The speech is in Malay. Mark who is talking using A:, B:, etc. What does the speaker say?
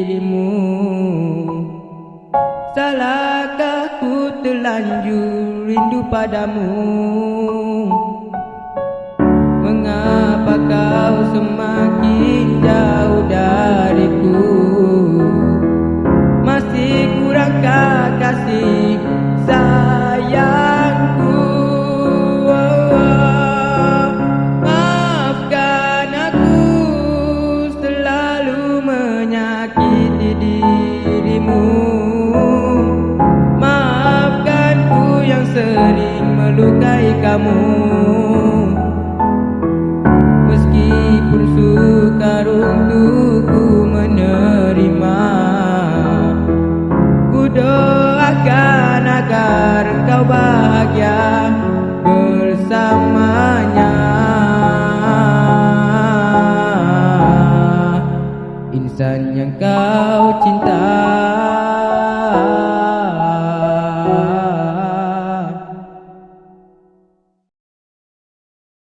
A: dirimu. Salahkah ku terlanjur rindu padamu? Mengapa kau semakin jauh dariku? Masih kurangkah kasih sayangku? Maafkan aku selalu menyakiti dirimu. Maafkan ku yang sering melukai kamu. Meskipun sukar untukku menerima, ku doakan agar engkau bahagia bersamanya. Insan yang kau cinta